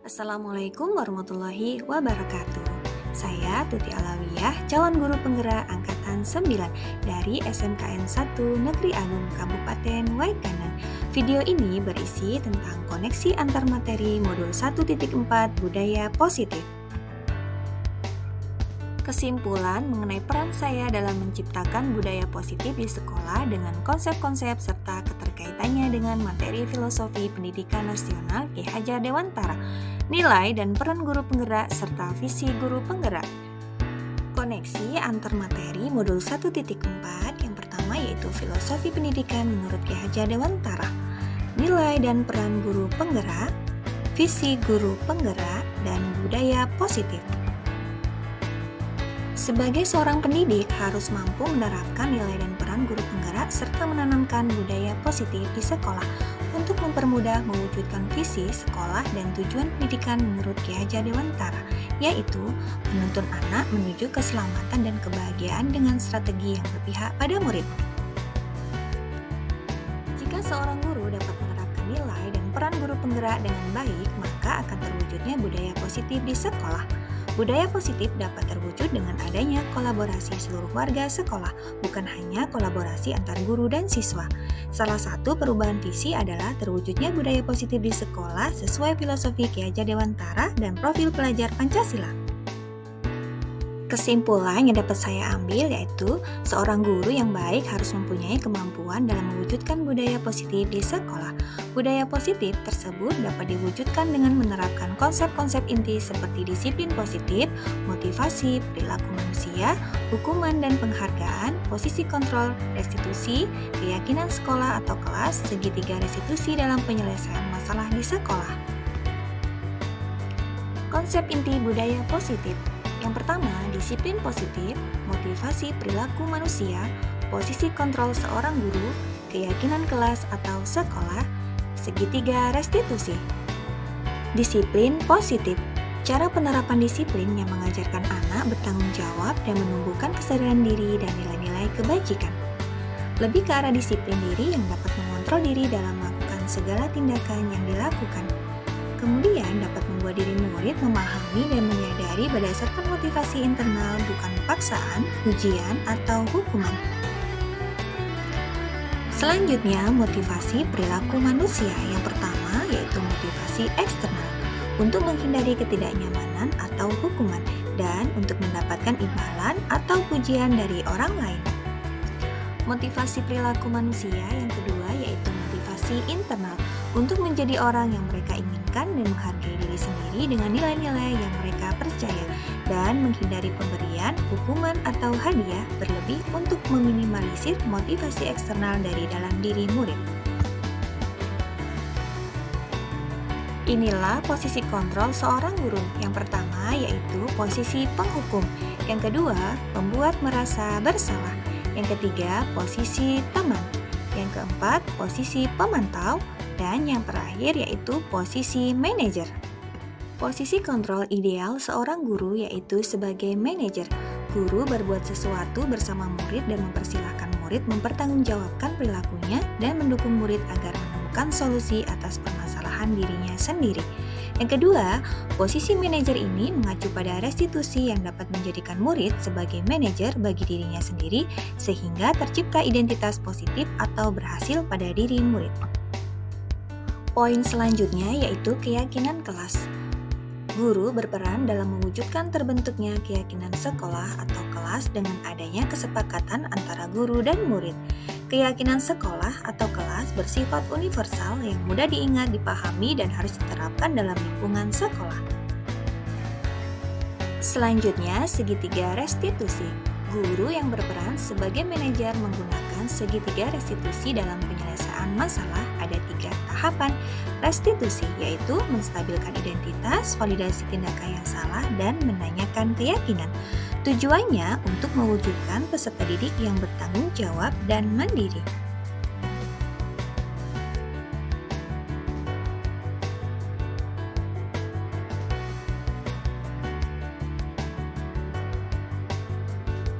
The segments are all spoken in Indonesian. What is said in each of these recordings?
Assalamualaikum warahmatullahi wabarakatuh. Saya Tuti Alawiyah, calon guru penggerak angkatan 9 dari SMKN 1 Negeri Agung Kabupaten Waikanan. Video ini berisi tentang koneksi antar materi modul 1.4 Budaya Positif. Kesimpulan mengenai peran saya dalam menciptakan budaya positif di sekolah dengan konsep-konsep serta keterkaitannya dengan materi filosofi pendidikan nasional Ki Hajar Dewantara, nilai dan peran guru penggerak serta visi guru penggerak. Koneksi antar materi modul 1.4 yang pertama yaitu filosofi pendidikan menurut Ki Hajar Dewantara, nilai dan peran guru penggerak, visi guru penggerak, dan budaya positif. Sebagai seorang pendidik harus mampu menerapkan nilai dan peran guru penggerak serta menanamkan budaya positif di sekolah untuk mempermudah mewujudkan visi sekolah dan tujuan pendidikan menurut Ki Hajar Dewantara, yaitu menuntun anak menuju keselamatan dan kebahagiaan dengan strategi yang berpihak pada murid. Jika seorang guru dapat menerapkan nilai dan peran guru penggerak dengan baik, maka akan terwujudnya budaya positif di sekolah. Budaya positif dapat terwujud dengan adanya kolaborasi seluruh warga sekolah, bukan hanya kolaborasi antar guru dan siswa. Salah satu perubahan visi adalah terwujudnya budaya positif di sekolah sesuai filosofi Ki Hajar Dewantara dan profil pelajar Pancasila. Kesimpulan yang dapat saya ambil yaitu seorang guru yang baik harus mempunyai kemampuan dalam mewujudkan budaya positif di sekolah. Budaya positif tersebut dapat diwujudkan dengan menerapkan konsep-konsep inti seperti disiplin positif, motivasi, perilaku manusia, hukuman dan penghargaan, posisi kontrol, restitusi, keyakinan sekolah atau kelas, segitiga restitusi dalam penyelesaian masalah di sekolah. Konsep inti budaya positif. Yang pertama, disiplin positif, motivasi perilaku manusia, posisi kontrol seorang guru, keyakinan kelas atau sekolah, segitiga restitusi. Disiplin positif. Cara penerapan disiplin yang mengajarkan anak bertanggung jawab dan menumbuhkan kesadaran diri dan nilai-nilai kebajikan. Lebih ke arah disiplin diri yang dapat mengontrol diri dalam melakukan segala tindakan yang dilakukan. Kemudian dapat membuat diri murid memahami dan menyadari berdasarkan motivasi internal bukan paksaan, ujian, atau hukuman. Selanjutnya, motivasi perilaku manusia. Yang pertama yaitu motivasi eksternal untuk menghindari ketidaknyamanan atau hukuman dan untuk mendapatkan imbalan atau pujian dari orang lain. Motivasi perilaku manusia yang kedua yaitu motivasi internal untuk menjadi orang yang mereka inginkan dan menghargai diri sendiri dengan nilai-nilai yang mereka percaya dan menghindari pemberian, hukuman, atau hadiah berlebih untuk meminimalisir motivasi eksternal dari dalam diri murid. Inilah posisi kontrol seorang guru. Yang pertama yaitu posisi penghukum, yang kedua membuat merasa bersalah, yang ketiga posisi teman, yang keempat posisi pemantau, dan yang terakhir yaitu posisi manajer. Posisi kontrol ideal seorang guru yaitu sebagai manajer. Guru berbuat sesuatu bersama murid dan mempersilahkan murid mempertanggungjawabkan perilakunya dan mendukung murid agar menemukan solusi atas permasalahan dirinya sendiri. Yang kedua, posisi manajer ini mengacu pada restitusi yang dapat menjadikan murid sebagai manajer bagi dirinya sendiri sehingga tercipta identitas positif atau berhasil pada diri murid. Poin selanjutnya yaitu keyakinan kelas. Guru berperan dalam mewujudkan terbentuknya keyakinan sekolah atau kelas dengan adanya kesepakatan antara guru dan murid. Keyakinan sekolah atau kelas bersifat universal yang mudah diingat, dipahami, dan harus diterapkan dalam lingkungan sekolah. Selanjutnya, segitiga restitusi. Guru yang berperan sebagai manajer menggunakan segitiga restitusi dalam penyelesaian masalah ada 3 tahapan restitusi, yaitu menstabilkan identitas, validasi tindakan yang salah, dan menanyakan keyakinan. Tujuannya untuk mewujudkan peserta didik yang bertanggung jawab dan mandiri.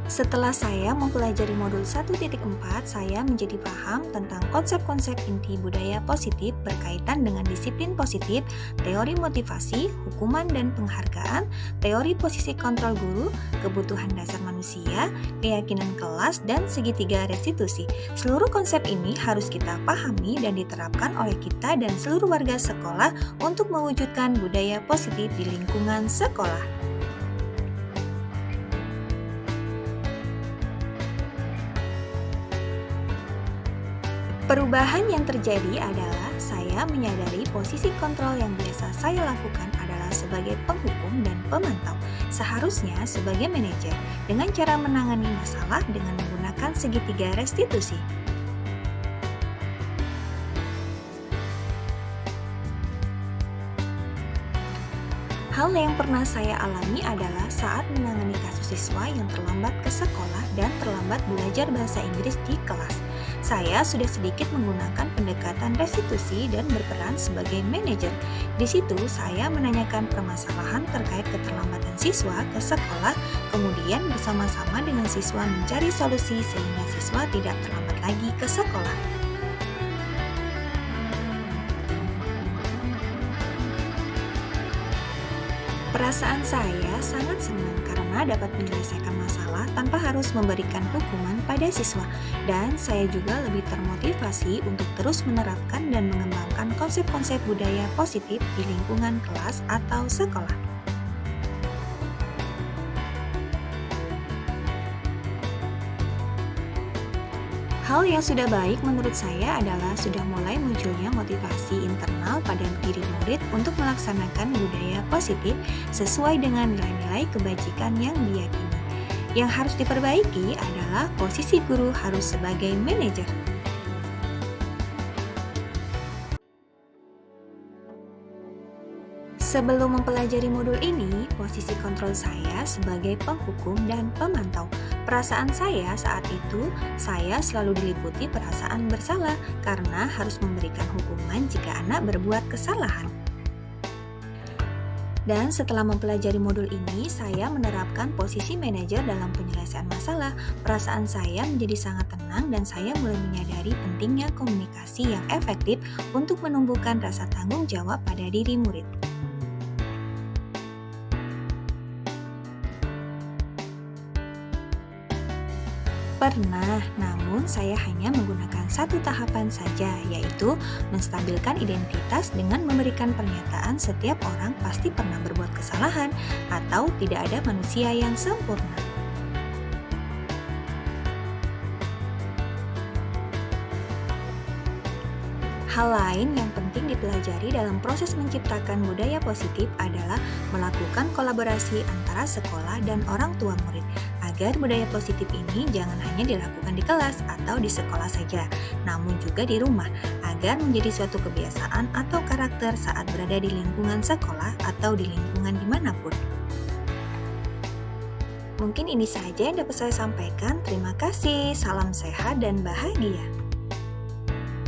Setelah saya mempelajari modul 1.4, saya menjadi paham tentang konsep-konsep inti budaya positif berkaitan dengan disiplin positif, teori motivasi, hukuman dan penghargaan, teori posisi kontrol guru, kebutuhan dasar manusia, keyakinan kelas, dan segitiga restitusi. Seluruh konsep ini harus kita pahami dan diterapkan oleh kita dan seluruh warga sekolah untuk mewujudkan budaya positif di lingkungan sekolah. Perubahan yang terjadi adalah saya menyadari posisi kontrol yang biasa saya lakukan adalah sebagai penghukum dan pemantau, seharusnya sebagai manajer, dengan cara menangani masalah dengan menggunakan segitiga restitusi. Hal yang pernah saya alami adalah saat menangani kasus siswa yang terlambat ke sekolah dan terlambat belajar bahasa Inggris di kelas. Saya sudah sedikit menggunakan pendekatan restitusi dan berperan sebagai manajer. Di situ saya menanyakan permasalahan terkait keterlambatan siswa ke sekolah, kemudian bersama-sama dengan siswa mencari solusi sehingga siswa tidak terlambat lagi ke sekolah. Perasaan saya sangat senang karena dapat menyelesaikan masalah tanpa harus memberikan hukuman pada siswa, dan saya juga lebih termotivasi untuk terus menerapkan dan mengembangkan konsep-konsep budaya positif di lingkungan kelas atau sekolah. Hal yang sudah baik menurut saya adalah sudah mulai munculnya motivasi internal pada diri murid untuk melaksanakan budaya positif sesuai dengan nilai-nilai kebajikan yang diyakini. Yang harus diperbaiki adalah posisi guru harus sebagai manajer. Sebelum mempelajari modul ini, posisi kontrol saya sebagai penghukum dan pemantau. Perasaan saya saat itu, saya selalu diliputi perasaan bersalah karena harus memberikan hukuman jika anak berbuat kesalahan. Dan setelah mempelajari modul ini, saya menerapkan posisi manajer dalam penyelesaian masalah. Perasaan saya menjadi sangat tenang dan saya mulai menyadari pentingnya komunikasi yang efektif untuk menumbuhkan rasa tanggung jawab pada diri murid. Pernah, namun saya hanya menggunakan satu tahapan saja, yaitu menstabilkan identitas dengan memberikan pernyataan setiap orang pasti pernah berbuat kesalahan atau tidak ada manusia yang sempurna. Hal lain yang penting dipelajari dalam proses menciptakan budaya positif adalah melakukan kolaborasi antara sekolah dan orang tua murid, agar budaya positif ini jangan hanya dilakukan di kelas atau di sekolah saja, namun juga di rumah, agar menjadi suatu kebiasaan atau karakter saat berada di lingkungan sekolah atau di lingkungan dimanapun. Mungkin ini saja yang dapat saya sampaikan. Terima kasih, salam sehat dan bahagia.